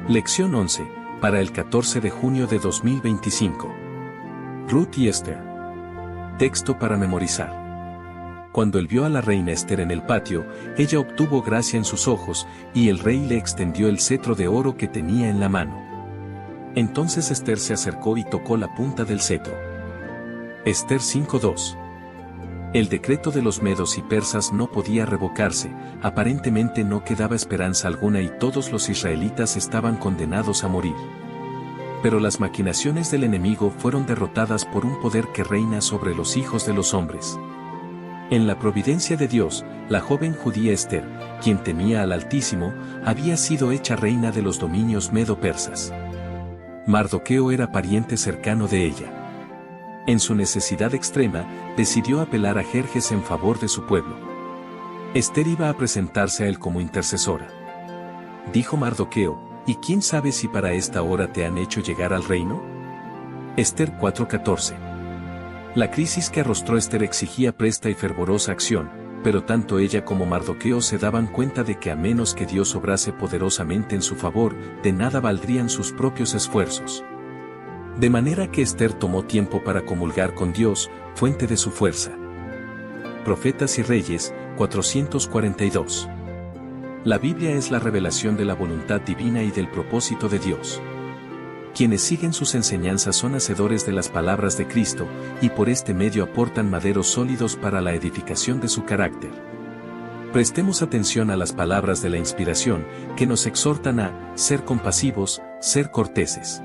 Lección 11, para el 14 de junio de 2025. Ruth y Esther. Texto para memorizar. Cuando él vio a la reina Esther en el patio, ella obtuvo gracia en sus ojos, y el rey le extendió el cetro de oro que tenía en la mano. Entonces Esther se acercó y tocó la punta del cetro. Esther 5:2. El decreto de los medos y persas no podía revocarse, aparentemente no quedaba esperanza alguna y todos los israelitas estaban condenados a morir. Pero las maquinaciones del enemigo fueron derrotadas por un poder que reina sobre los hijos de los hombres. En la providencia de Dios, la joven judía Esther, quien temía al Altísimo, había sido hecha reina de los dominios medo-persas. Mardoqueo era pariente cercano de ella. En su necesidad extrema, decidió apelar a Jerjes en favor de su pueblo. Esther iba a presentarse a él como intercesora. Dijo Mardoqueo, ¿y quién sabe si para esta hora te han hecho llegar al reino? Esther 4:14. La crisis que arrostró Esther exigía presta y fervorosa acción, pero tanto ella como Mardoqueo se daban cuenta de que a menos que Dios obrase poderosamente en su favor, de nada valdrían sus propios esfuerzos. De manera que Esther tomó tiempo para comulgar con Dios, fuente de su fuerza. Profetas y Reyes, 442. La Biblia es la revelación de la voluntad divina y del propósito de Dios. Quienes siguen sus enseñanzas son hacedores de las palabras de Cristo, y por este medio aportan maderos sólidos para la edificación de su carácter. Prestemos atención a las palabras de la inspiración, que nos exhortan a ser compasivos, ser corteses.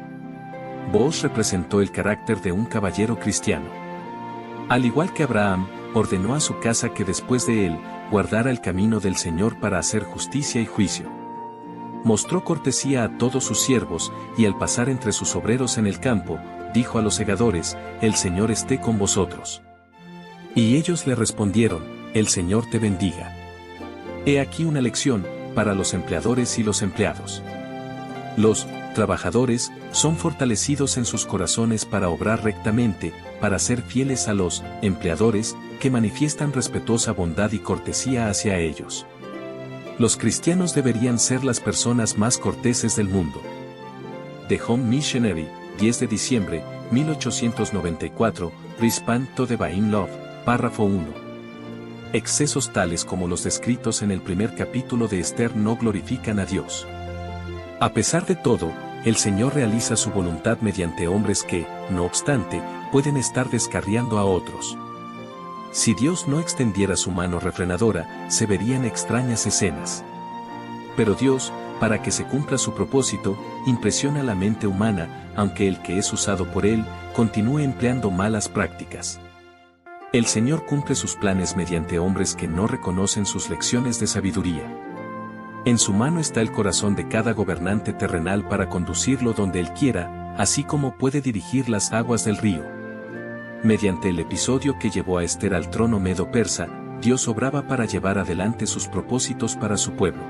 Booz representó el carácter de un caballero cristiano. Al igual que Abraham, ordenó a su casa que después de él, guardara el camino del Señor para hacer justicia y juicio. Mostró cortesía a todos sus siervos, y al pasar entre sus obreros en el campo, dijo a los segadores, el Señor esté con vosotros. Y ellos le respondieron, el Señor te bendiga. He aquí una lección, para los empleadores y los empleados. Los trabajadores son fortalecidos en sus corazones para obrar rectamente, para ser fieles a los empleadores, que manifiestan respetuosa bondad y cortesía hacia ellos. Los cristianos deberían ser las personas más corteses del mundo. The Home Missionary, 10 de diciembre, 1894, Respond to Divine Love, párrafo 1. Excesos tales como los descritos en el primer capítulo de Esther no glorifican a Dios. A pesar de todo, el Señor realiza su voluntad mediante hombres que, no obstante, pueden estar descarriando a otros. Si Dios no extendiera su mano refrenadora, se verían extrañas escenas. Pero Dios, para que se cumpla su propósito, impresiona la mente humana, aunque el que es usado por Él, continúe empleando malas prácticas. El Señor cumple sus planes mediante hombres que no reconocen sus lecciones de sabiduría. En su mano está el corazón de cada gobernante terrenal para conducirlo donde Él quiera, así como puede dirigir las aguas del río. Mediante el episodio que llevó a Esther al trono medo-persa, Dios obraba para llevar adelante sus propósitos para su pueblo.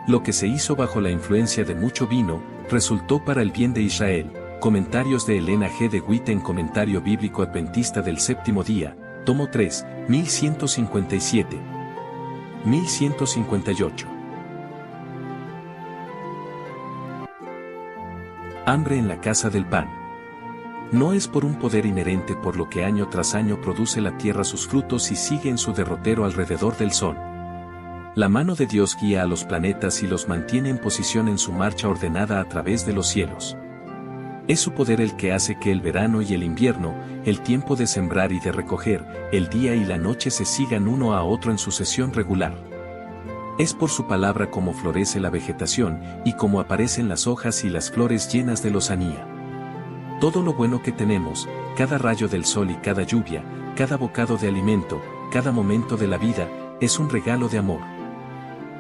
Lo que se hizo bajo la influencia de mucho vino, resultó para el bien de Israel. Comentarios de Elena G. de Witt en Comentario Bíblico Adventista del Séptimo Día, tomo 3, 1157. 1158. Hambre en la casa del pan. No es por un poder inherente por lo que año tras año produce la tierra sus frutos y sigue en su derrotero alrededor del sol. La mano de Dios guía a los planetas y los mantiene en posición en su marcha ordenada a través de los cielos. Es su poder el que hace que el verano y el invierno, el tiempo de sembrar y de recoger, el día y la noche se sigan uno a otro en sucesión regular. Es por su palabra como florece la vegetación, y como aparecen las hojas y las flores llenas de lozanía. Todo lo bueno que tenemos, cada rayo del sol y cada lluvia, cada bocado de alimento, cada momento de la vida, es un regalo de amor.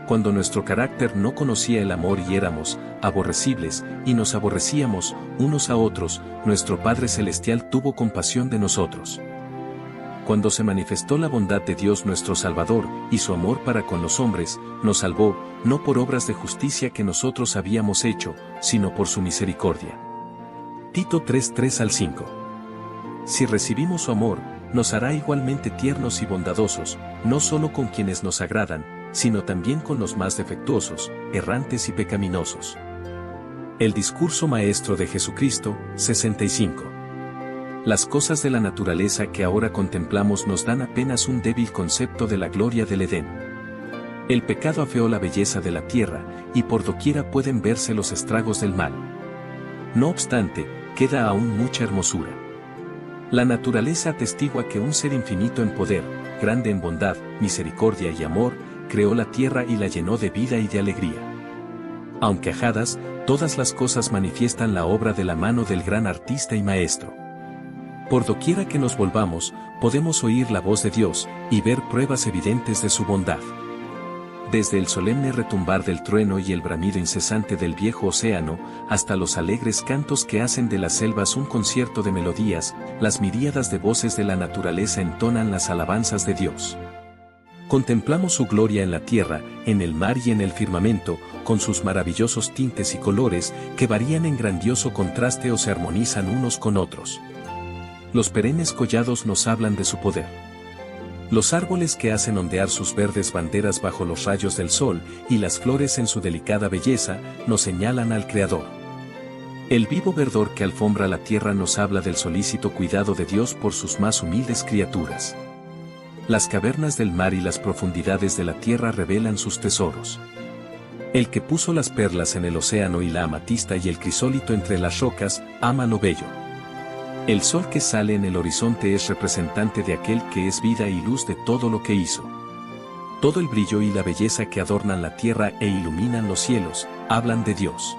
Cuando nuestro carácter no conocía el amor y éramos aborrecibles, y nos aborrecíamos unos a otros, nuestro Padre Celestial tuvo compasión de nosotros. Cuando se manifestó la bondad de Dios nuestro Salvador, y su amor para con los hombres, nos salvó, no por obras de justicia que nosotros habíamos hecho, sino por su misericordia. Tito 3:3-5. Si recibimos su amor, nos hará igualmente tiernos y bondadosos, no solo con quienes nos agradan, sino también con los más defectuosos, errantes y pecaminosos. El discurso maestro de Jesucristo, 65. Las cosas de la naturaleza que ahora contemplamos nos dan apenas un débil concepto de la gloria del Edén. El pecado afeó la belleza de la tierra, y por doquiera pueden verse los estragos del mal. No obstante, queda aún mucha hermosura. La naturaleza atestigua que un ser infinito en poder, grande en bondad, misericordia y amor, creó la tierra y la llenó de vida y de alegría. Aunque ajadas, todas las cosas manifiestan la obra de la mano del gran artista y maestro. Por doquiera que nos volvamos, podemos oír la voz de Dios, y ver pruebas evidentes de su bondad. Desde el solemne retumbar del trueno y el bramido incesante del viejo océano, hasta los alegres cantos que hacen de las selvas un concierto de melodías, las miríadas de voces de la naturaleza entonan las alabanzas de Dios. Contemplamos su gloria en la tierra, en el mar y en el firmamento, con sus maravillosos tintes y colores, que varían en grandioso contraste o se armonizan unos con otros. Los perennes collados nos hablan de su poder. Los árboles que hacen ondear sus verdes banderas bajo los rayos del sol, y las flores en su delicada belleza, nos señalan al Creador. El vivo verdor que alfombra la tierra nos habla del solícito cuidado de Dios por sus más humildes criaturas. Las cavernas del mar y las profundidades de la tierra revelan sus tesoros. El que puso las perlas en el océano y la amatista y el crisólito entre las rocas, ama lo bello. El sol que sale en el horizonte es representante de aquel que es vida y luz de todo lo que hizo. Todo el brillo y la belleza que adornan la tierra e iluminan los cielos, hablan de Dios.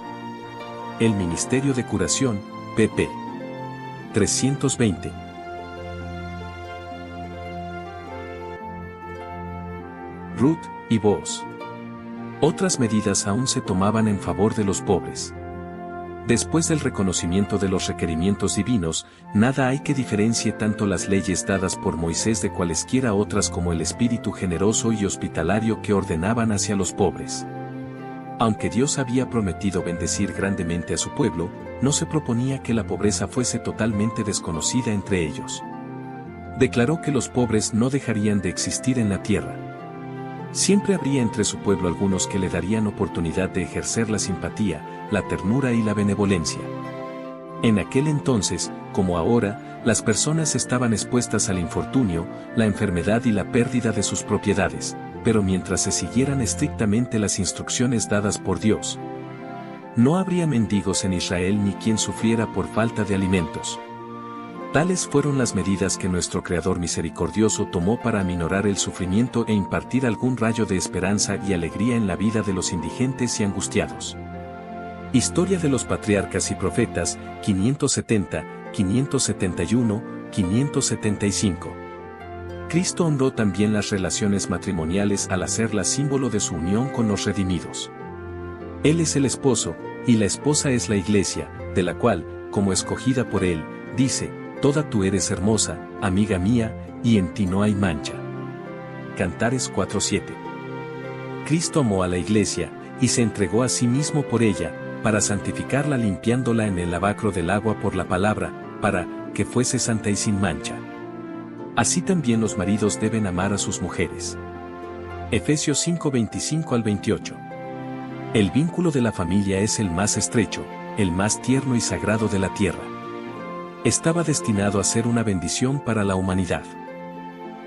El Ministerio de Curación, pp. 320. Ruth y Boaz. Otras medidas aún se tomaban en favor de los pobres. Después del reconocimiento de los requerimientos divinos, nada hay que diferencie tanto las leyes dadas por Moisés de cualesquiera otras como el espíritu generoso y hospitalario que ordenaban hacia los pobres. Aunque Dios había prometido bendecir grandemente a su pueblo, no se proponía que la pobreza fuese totalmente desconocida entre ellos. Declaró que los pobres no dejarían de existir en la tierra. Siempre habría entre su pueblo algunos que le darían oportunidad de ejercer la simpatía, la ternura y la benevolencia. En aquel entonces, como ahora, las personas estaban expuestas al infortunio, la enfermedad y la pérdida de sus propiedades, pero mientras se siguieran estrictamente las instrucciones dadas por Dios, no habría mendigos en Israel ni quien sufriera por falta de alimentos. Tales fueron las medidas que nuestro Creador misericordioso tomó para aminorar el sufrimiento e impartir algún rayo de esperanza y alegría en la vida de los indigentes y angustiados. Historia de los Patriarcas y Profetas, 570, 571, 575. Cristo honró también las relaciones matrimoniales al hacerlas símbolo de su unión con los redimidos. Él es el esposo, y la esposa es la iglesia, de la cual, como escogida por Él, dice: toda tú eres hermosa, amiga mía, y en ti no hay mancha. Cantares 4:7. Cristo amó a la iglesia, y se entregó a sí mismo por ella, para santificarla limpiándola en el lavacro del agua por la palabra, para que fuese santa y sin mancha. Así también los maridos deben amar a sus mujeres. Efesios 5:25 al 28. El vínculo de la familia es el más estrecho, el más tierno y sagrado de la tierra. Estaba destinado a ser una bendición para la humanidad.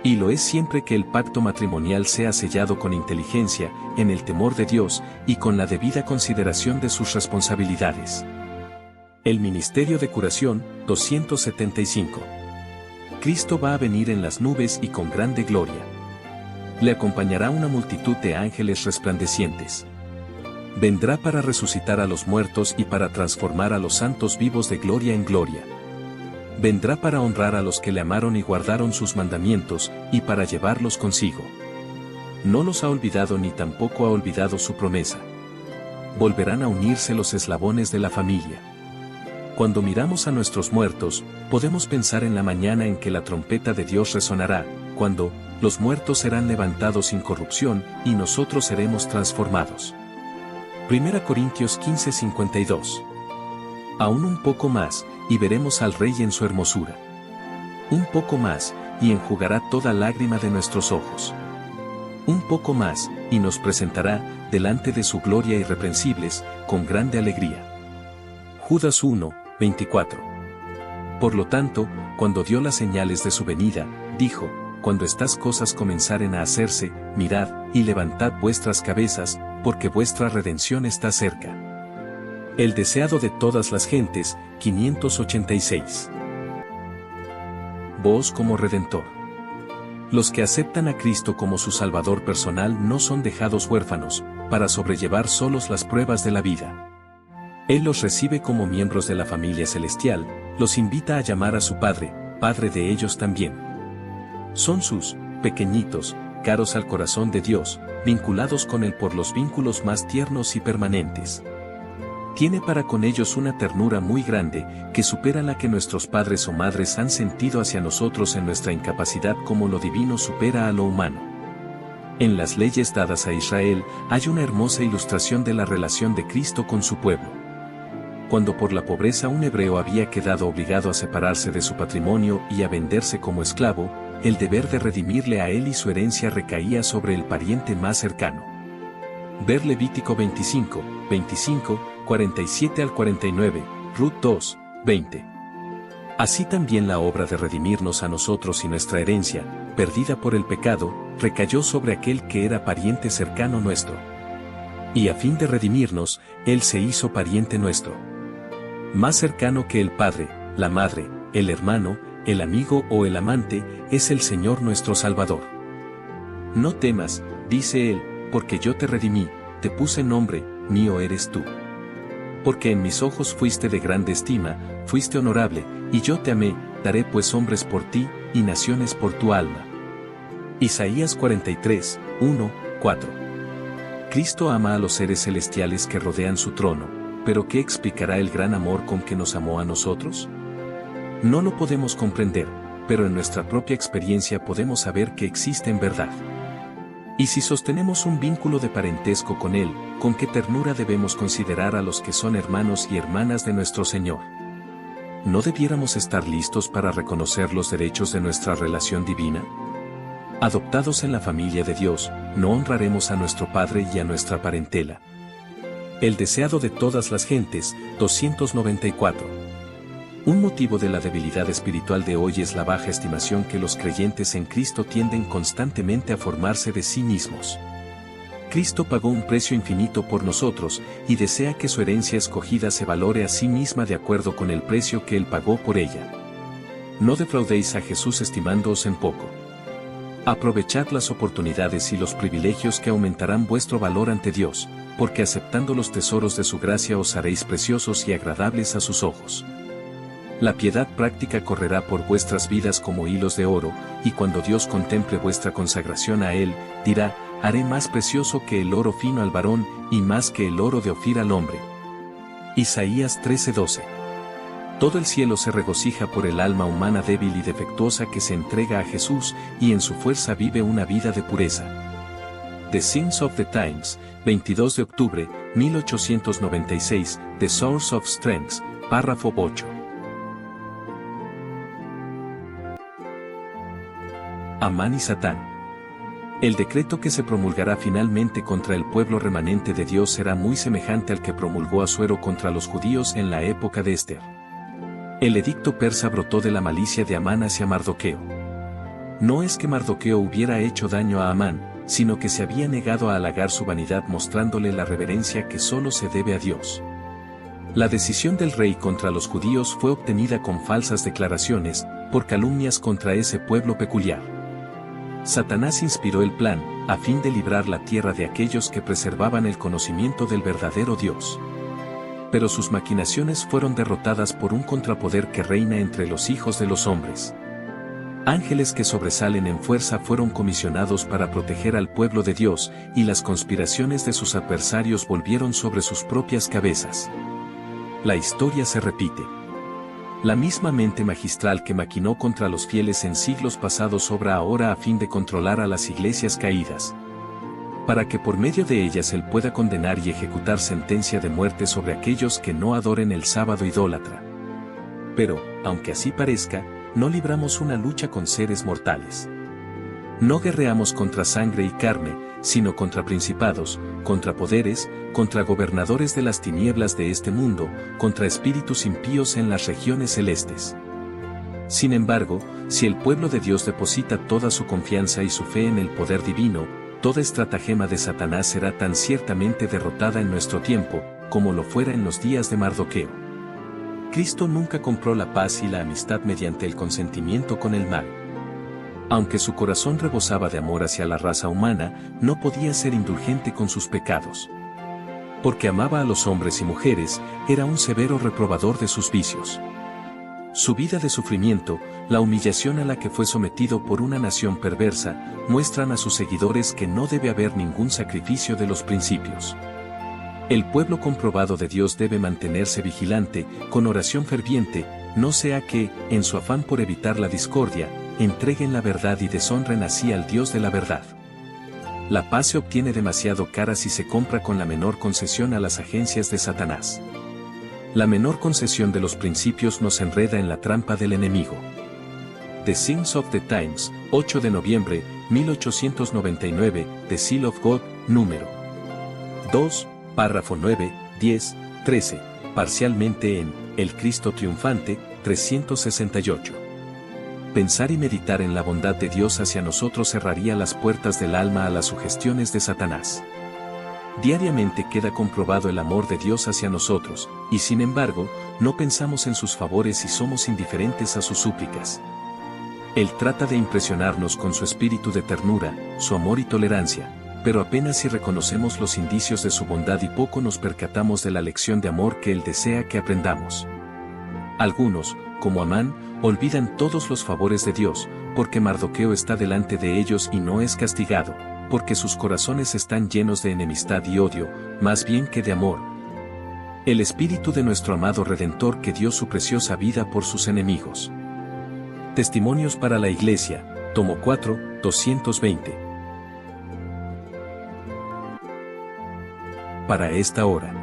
Y lo es siempre que el pacto matrimonial sea sellado con inteligencia, en el temor de Dios, y con la debida consideración de sus responsabilidades. El Ministerio de Curación, 275. Cristo va a venir en las nubes y con grande gloria. Le acompañará una multitud de ángeles resplandecientes. Vendrá para resucitar a los muertos y para transformar a los santos vivos de gloria en gloria. Vendrá para honrar a los que le amaron y guardaron sus mandamientos, y para llevarlos consigo. No los ha olvidado ni tampoco ha olvidado su promesa. Volverán a unirse los eslabones de la familia. Cuando miramos a nuestros muertos, podemos pensar en la mañana en que la trompeta de Dios resonará, cuando los muertos serán levantados sin corrupción, y nosotros seremos transformados. 1 Corintios 15:52. Aún un poco más, y veremos al Rey en su hermosura. Un poco más, y enjugará toda lágrima de nuestros ojos. Un poco más, y nos presentará, delante de su gloria irreprensibles, con grande alegría. Judas 1, 24. Por lo tanto, cuando dio las señales de su venida, dijo, cuando estas cosas comenzaren a hacerse, mirad, y levantad vuestras cabezas, porque vuestra redención está cerca. El deseado de todas las gentes, 586. Vos como Redentor. Los que aceptan a Cristo como su Salvador personal no son dejados huérfanos, para sobrellevar solos las pruebas de la vida. Él los recibe como miembros de la familia celestial, los invita a llamar a su Padre, Padre de ellos también. Son sus, pequeñitos, caros al corazón de Dios, vinculados con Él por los vínculos más tiernos y permanentes. Tiene para con ellos una ternura muy grande, que supera la que nuestros padres o madres han sentido hacia nosotros en nuestra incapacidad como lo divino supera a lo humano. En las leyes dadas a Israel, hay una hermosa ilustración de la relación de Cristo con su pueblo. Cuando por la pobreza un hebreo había quedado obligado a separarse de su patrimonio y a venderse como esclavo, el deber de redimirle a él y su herencia recaía sobre el pariente más cercano. Ver Levítico 25, 47 al 49, Ruth 2, 20. Así también la obra de redimirnos a nosotros y nuestra herencia, perdida por el pecado, recayó sobre aquel que era pariente cercano nuestro. Y a fin de redimirnos, él se hizo pariente nuestro. Más cercano que el padre, la madre, el hermano, el amigo o el amante, es el Señor nuestro Salvador. No temas, dice él, porque yo te redimí, te puse nombre, mío eres tú. Porque en mis ojos fuiste de grande estima, fuiste honorable, y yo te amé, daré pues hombres por ti, y naciones por tu alma. Isaías 43, 1, 4. Cristo ama a los seres celestiales que rodean su trono, pero ¿qué explicará el gran amor con que nos amó a nosotros? No lo podemos comprender, pero en nuestra propia experiencia podemos saber que existe en verdad. Y si sostenemos un vínculo de parentesco con Él, ¿con qué ternura debemos considerar a los que son hermanos y hermanas de nuestro Señor? ¿No debiéramos estar listos para reconocer los derechos de nuestra relación divina? Adoptados en la familia de Dios, ¿no honraremos a nuestro Padre y a nuestra parentela? El deseado de todas las gentes, 294. Un motivo de la debilidad espiritual de hoy es la baja estimación que los creyentes en Cristo tienden constantemente a formarse de sí mismos. Cristo pagó un precio infinito por nosotros, y desea que su herencia escogida se valore a sí misma de acuerdo con el precio que Él pagó por ella. No defraudéis a Jesús estimándoos en poco. Aprovechad las oportunidades y los privilegios que aumentarán vuestro valor ante Dios, porque aceptando los tesoros de su gracia os haréis preciosos y agradables a sus ojos. La piedad práctica correrá por vuestras vidas como hilos de oro, y cuando Dios contemple vuestra consagración a Él, dirá, haré más precioso que el oro fino al varón, y más que el oro de Ofir al hombre. Isaías 13:12. Todo el cielo se regocija por el alma humana débil y defectuosa que se entrega a Jesús, y en su fuerza vive una vida de pureza. The Signs of the Times, 22 de octubre, 1896, The Source of Strength, párrafo 8. Amán y Satán. El decreto que se promulgará finalmente contra el pueblo remanente de Dios será muy semejante al que promulgó Asuero contra los judíos en la época de Esther. El edicto persa brotó de la malicia de Amán hacia Mardoqueo. No es que Mardoqueo hubiera hecho daño a Amán, sino que se había negado a halagar su vanidad mostrándole la reverencia que solo se debe a Dios. La decisión del rey contra los judíos fue obtenida con falsas declaraciones, por calumnias contra ese pueblo peculiar. Satanás inspiró el plan, a fin de librar la tierra de aquellos que preservaban el conocimiento del verdadero Dios. Pero sus maquinaciones fueron derrotadas por un contrapoder que reina entre los hijos de los hombres. Ángeles que sobresalen en fuerza fueron comisionados para proteger al pueblo de Dios, y las conspiraciones de sus adversarios volvieron sobre sus propias cabezas. La historia se repite. La misma mente magistral que maquinó contra los fieles en siglos pasados obra ahora a fin de controlar a las iglesias caídas, para que por medio de ellas Él pueda condenar y ejecutar sentencia de muerte sobre aquellos que no adoren el sábado idólatra. Pero, aunque así parezca, no libramos una lucha con seres mortales. No guerreamos contra sangre y carne, sino contra principados, contra poderes, contra gobernadores de las tinieblas de este mundo, contra espíritus impíos en las regiones celestes. Sin embargo, si el pueblo de Dios deposita toda su confianza y su fe en el poder divino, toda estratagema de Satanás será tan ciertamente derrotada en nuestro tiempo, como lo fuera en los días de Mardoqueo. Cristo nunca compró la paz y la amistad mediante el consentimiento con el mal. Aunque su corazón rebosaba de amor hacia la raza humana, no podía ser indulgente con sus pecados. Porque amaba a los hombres y mujeres, era un severo reprobador de sus vicios. Su vida de sufrimiento, la humillación a la que fue sometido por una nación perversa, muestran a sus seguidores que no debe haber ningún sacrificio de los principios. El pueblo comprobado de Dios debe mantenerse vigilante, con oración ferviente, no sea que, en su afán por evitar la discordia, entreguen la verdad y deshonren así al Dios de la verdad. La paz se obtiene demasiado cara si se compra con la menor concesión a las agencias de Satanás. La menor concesión de los principios nos enreda en la trampa del enemigo. The Signs of the Times, 8 de noviembre, 1899, The Seal of God, número 2, párrafo 9, 10, 13, parcialmente en El Cristo Triunfante, 368. Pensar y meditar en la bondad de Dios hacia nosotros cerraría las puertas del alma a las sugestiones de Satanás. Diariamente queda comprobado el amor de Dios hacia nosotros, y sin embargo, no pensamos en sus favores y somos indiferentes a sus súplicas. Él trata de impresionarnos con su espíritu de ternura, su amor y tolerancia, pero apenas si reconocemos los indicios de su bondad y poco nos percatamos de la lección de amor que Él desea que aprendamos. Algunos, como Amán, olvidan todos los favores de Dios, porque Mardoqueo está delante de ellos y no es castigado, porque sus corazones están llenos de enemistad y odio, más bien que de amor. El espíritu de nuestro amado Redentor que dio su preciosa vida por sus enemigos. Testimonios para la Iglesia, tomo 4, 220. Para esta hora.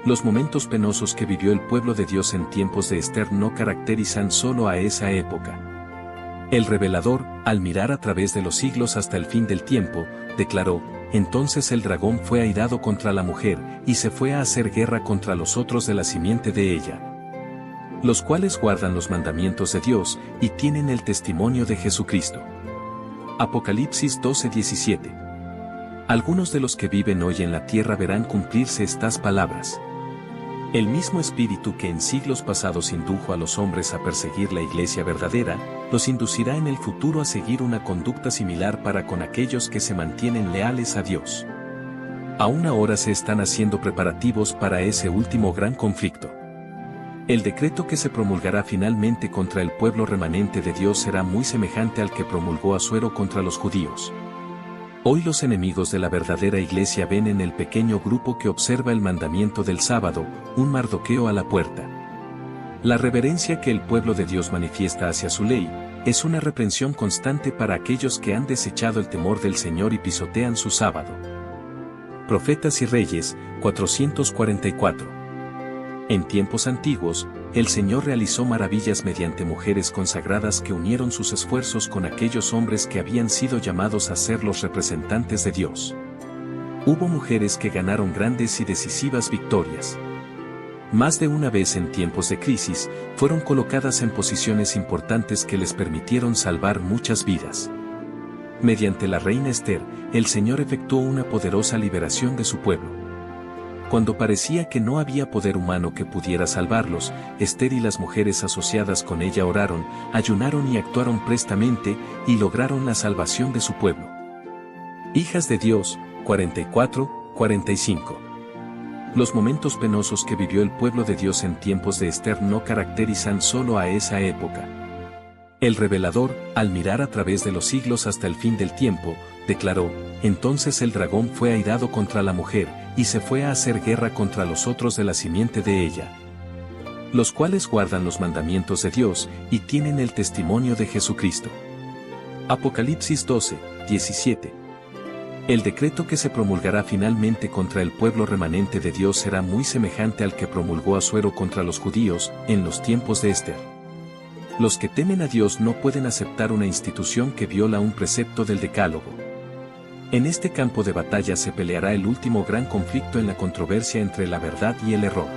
Los momentos penosos que vivió el pueblo de Dios en tiempos de Esther no caracterizan solo a esa época. El revelador, al mirar a través de los siglos hasta el fin del tiempo, declaró: entonces el dragón fue airado contra la mujer, y se fue a hacer guerra contra los otros de la simiente de ella, los cuales guardan los mandamientos de Dios, y tienen el testimonio de Jesucristo. Apocalipsis 12:17. Algunos de los que viven hoy en la tierra verán cumplirse estas palabras. El mismo espíritu que en siglos pasados indujo a los hombres a perseguir la iglesia verdadera, los inducirá en el futuro a seguir una conducta similar para con aquellos que se mantienen leales a Dios. Aún ahora se están haciendo preparativos para ese último gran conflicto. El decreto que se promulgará finalmente contra el pueblo remanente de Dios será muy semejante al que promulgó Asuero contra los judíos. Hoy los enemigos de la verdadera iglesia ven en el pequeño grupo que observa el mandamiento del sábado, un Mardoqueo a la puerta. La reverencia que el pueblo de Dios manifiesta hacia su ley, es una reprensión constante para aquellos que han desechado el temor del Señor y pisotean su sábado. Profetas y Reyes, 444. En tiempos antiguos, el Señor realizó maravillas mediante mujeres consagradas que unieron sus esfuerzos con aquellos hombres que habían sido llamados a ser los representantes de Dios. Hubo mujeres que ganaron grandes y decisivas victorias. Más de una vez en tiempos de crisis, fueron colocadas en posiciones importantes que les permitieron salvar muchas vidas. Mediante la reina Esther, el Señor efectuó una poderosa liberación de su pueblo. Cuando parecía que no había poder humano que pudiera salvarlos, Esther y las mujeres asociadas con ella oraron, ayunaron y actuaron prestamente, y lograron la salvación de su pueblo. Hijas de Dios, 44-45. Los momentos penosos que vivió el pueblo de Dios en tiempos de Esther no caracterizan solo a esa época. El revelador, al mirar a través de los siglos hasta el fin del tiempo, declaró: entonces el dragón fue airado contra la mujer, y se fue a hacer guerra contra los otros de la simiente de ella, los cuales guardan los mandamientos de Dios, y tienen el testimonio de Jesucristo. Apocalipsis 12:17. El decreto que se promulgará finalmente contra el pueblo remanente de Dios será muy semejante al que promulgó Asuero contra los judíos, en los tiempos de Esther. Los que temen a Dios no pueden aceptar una institución que viola un precepto del Decálogo. En este campo de batalla se peleará el último gran conflicto en la controversia entre la verdad y el error.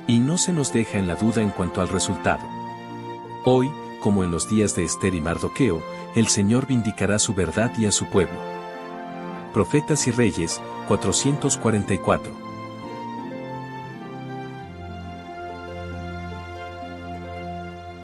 Y no se nos deja en la duda en cuanto al resultado. Hoy, como en los días de Ester y Mardoqueo, el Señor vindicará su verdad y a su pueblo. Profetas y Reyes, 444.